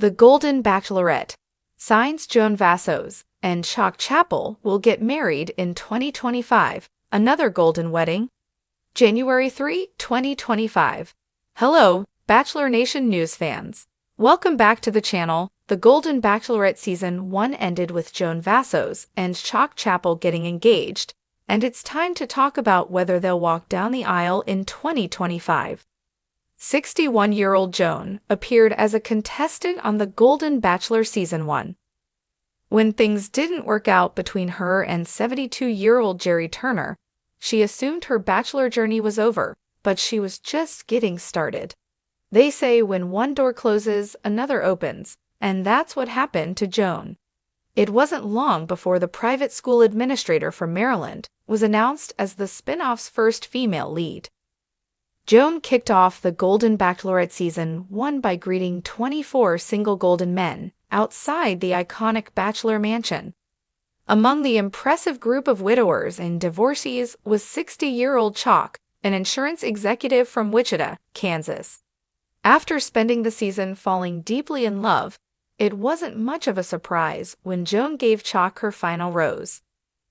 The Golden Bachelorette. Signs Joan Vassos and Chock Chapple will get married in 2025. Another golden wedding. January 3, 2025. Hello, Bachelor Nation news fans. Welcome back to the channel. The Golden Bachelorette Season 1 ended with Joan Vassos and Chock Chapple getting engaged, and it's time to talk about whether they'll walk down the aisle in 2025. 61-year-old Joan appeared as a contestant on The Golden Bachelor Season 1. When things didn't work out between her and 72-year-old Jerry Turner, she assumed her Bachelor journey was over, but she was just getting started. They say when one door closes, another opens, and that's what happened to Joan. It wasn't long before the private school administrator from Maryland was announced as the spin-off's first female lead. Joan kicked off the Golden Bachelorette Season 1 by greeting 24 single golden men outside the iconic Bachelor mansion. Among the impressive group of widowers and divorcees was 60-year-old Chock, an insurance executive from Wichita, Kansas. After spending the season falling deeply in love, it wasn't much of a surprise when Joan gave Chock her final rose.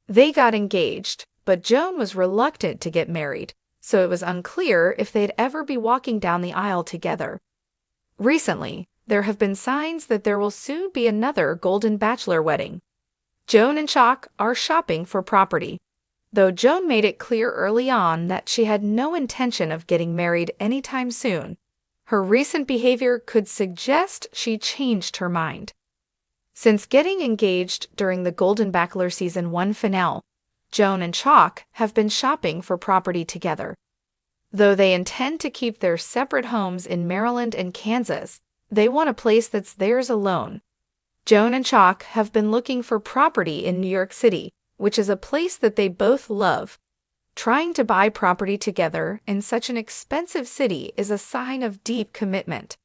They got engaged, but Joan was reluctant to get married, so it was unclear if they'd ever be walking down the aisle together. Recently, there have been signs that there will soon be another Golden Bachelor wedding. Joan and Chock are shopping for property, though Joan made it clear early on that she had no intention of getting married anytime soon. Her recent behavior could suggest she changed her mind. Since getting engaged during the Golden Bachelor Season 1 finale, Joan and Chock have been shopping for property together. Though they intend to keep their separate homes in Maryland and Kansas, they want a place that's theirs alone. Joan and Chock have been looking for property in New York City, which is a place that they both love. Trying to buy property together in such an expensive city is a sign of deep commitment.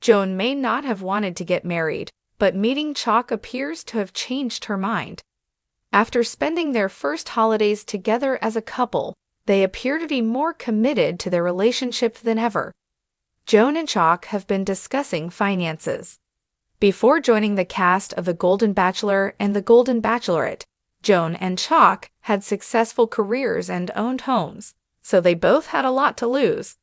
Joan may not have wanted to get married, but meeting Chock appears to have changed her mind. After spending their first holidays together as a couple, they appear to be more committed to their relationship than ever. Joan and Chock have been discussing finances. Before joining the cast of The Golden Bachelor and The Golden Bachelorette, Joan and Chock had successful careers and owned homes, so they both had a lot to lose.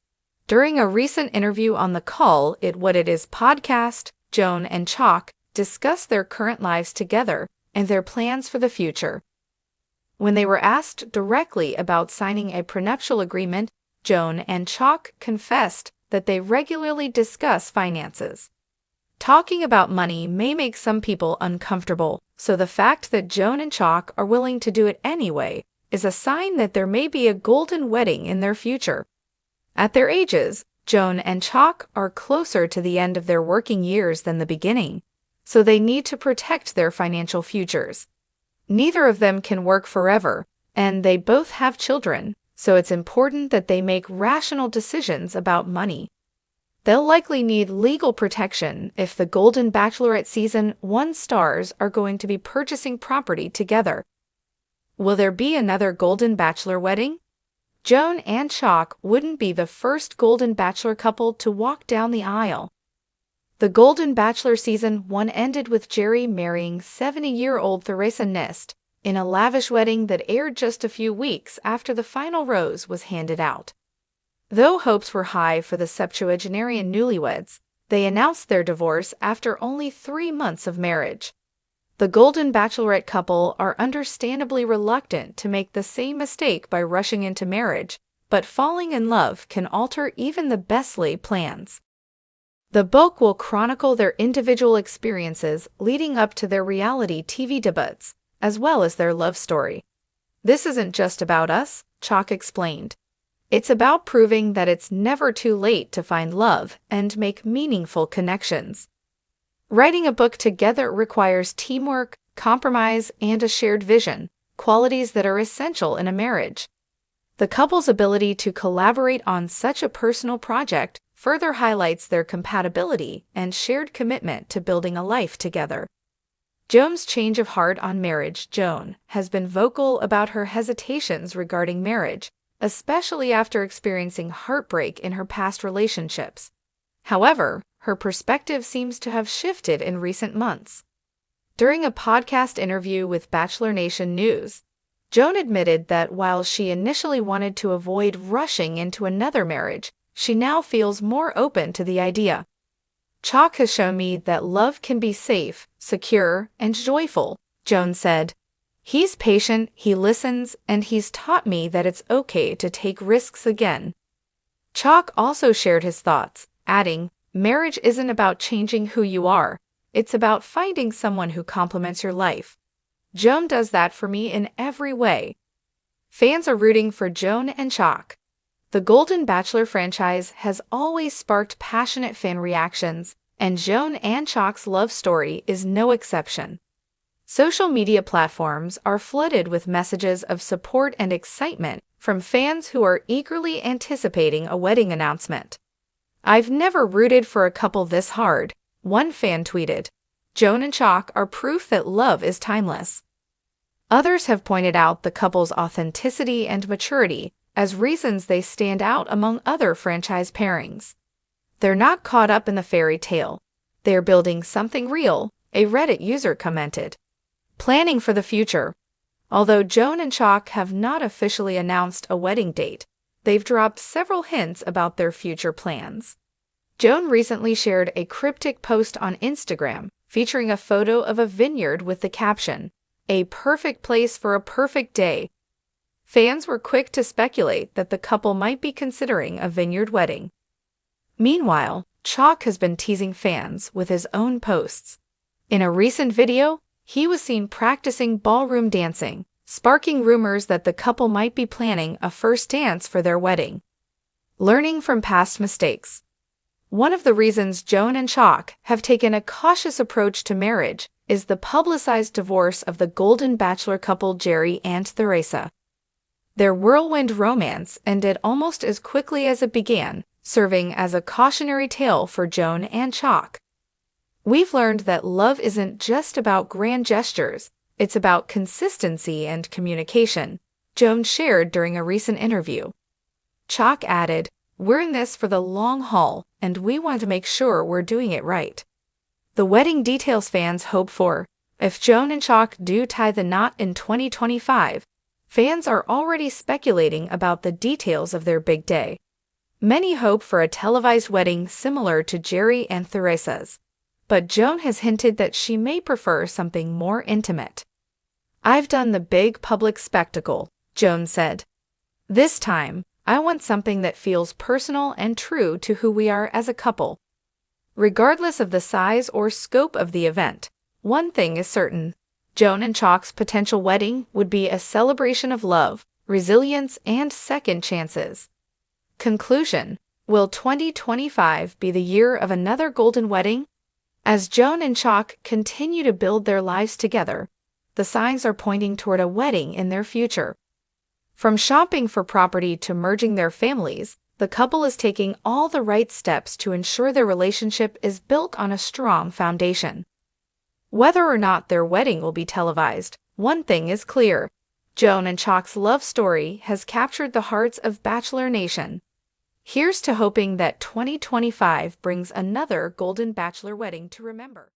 During a recent interview on the Call It What It Is podcast, Joan and Chock discussed their current lives together and their plans for the future. When they were asked directly about signing a prenuptial agreement, Joan and Chock confessed that they regularly discuss finances. Talking about money may make some people uncomfortable, so the fact that Joan and Chock are willing to do it anyway is a sign that there may be a golden wedding in their future. At their ages, Joan and Chock are closer to the end of their working years than the beginning, so they need to protect their financial futures. Neither of them can work forever, and they both have children, so it's important that they make rational decisions about money. They'll likely need legal protection if the Golden Bachelorette Season 1 stars are going to be purchasing property together. Will there be another Golden Bachelor wedding? Joan and Chock wouldn't be the first Golden Bachelor couple to walk down the aisle. The Golden Bachelor Season 1 ended with Jerry marrying 70-year-old Theresa Nist in a lavish wedding that aired just a few weeks after the final rose was handed out. Though hopes were high for the septuagenarian newlyweds, they announced their divorce after only 3 months of marriage. The Golden Bachelorette couple are understandably reluctant to make the same mistake by rushing into marriage, but falling in love can alter even the best laid plans. The book will chronicle their individual experiences leading up to their reality TV debuts, as well as their love story. "This isn't just about us," Chock explained. "It's about proving that it's never too late to find love and make meaningful connections." Writing a book together requires teamwork, compromise, and a shared vision, qualities that are essential in a marriage. The couple's ability to collaborate on such a personal project further highlights their compatibility and shared commitment to building a life together. Joan's change of heart on marriage. Joan has been vocal about her hesitations regarding marriage, especially after experiencing heartbreak in her past relationships. However, her perspective seems to have shifted in recent months. During a podcast interview with Bachelor Nation News, Joan admitted that while she initially wanted to avoid rushing into another marriage, she now feels more open to the idea. "Chock has shown me that love can be safe, secure, and joyful," Joan said. "He's patient, he listens, and he's taught me that it's okay to take risks again." Chock also shared his thoughts, adding, "Marriage isn't about changing who you are. It's about finding someone who complements your life. Joan does that for me in every way." Fans are rooting for Joan and Chock. The Golden Bachelor franchise has always sparked passionate fan reactions, and Joan and Chock's love story is no exception. Social media platforms are flooded with messages of support and excitement from fans who are eagerly anticipating a wedding announcement. "I've never rooted for a couple this hard," one fan tweeted. "Joan and Chock are proof that love is timeless." Others have pointed out the couple's authenticity and maturity as reasons they stand out among other franchise pairings. "They're not caught up in the fairy tale. They're building something real," a Reddit user commented. Planning for the future. Although Joan and Chock have not officially announced a wedding date, they've dropped several hints about their future plans. Joan recently shared a cryptic post on Instagram featuring a photo of a vineyard with the caption, "A perfect place for a perfect day." Fans were quick to speculate that the couple might be considering a vineyard wedding. Meanwhile, Chock has been teasing fans with his own posts. In a recent video, he was seen practicing ballroom dancing, sparking rumors that the couple might be planning a first dance for their wedding. Learning from past mistakes. One of the reasons Joan and Chock have taken a cautious approach to marriage is the publicized divorce of the Golden Bachelor couple Jerry and Theresa. Their whirlwind romance ended almost as quickly as it began, serving as a cautionary tale for Joan and Chock. "We've learned that love isn't just about grand gestures, it's about consistency and communication," Joan shared during a recent interview. Chock added, "We're in this for the long haul, and we want to make sure we're doing it right." The wedding details fans hope for. If Joan and Chock do tie the knot in 2025, fans are already speculating about the details of their big day. Many hope for a televised wedding similar to Jerry and Theresa's, but Joan has hinted that she may prefer something more intimate. "I've done the big public spectacle," Joan said. "This time, I want something that feels personal and true to who we are as a couple." Regardless of the size or scope of the event, one thing is certain: Joan and Chock's potential wedding would be a celebration of love, resilience, and second chances. Conclusion: will 2025 be the year of another golden wedding? As Joan and Chock continue to build their lives together, the signs are pointing toward a wedding in their future. From shopping for property to merging their families, the couple is taking all the right steps to ensure their relationship is built on a strong foundation. Whether or not their wedding will be televised, one thing is clear: Joan and Chock's love story has captured the hearts of Bachelor Nation. Here's to hoping that 2025 brings another Golden Bachelor wedding to remember.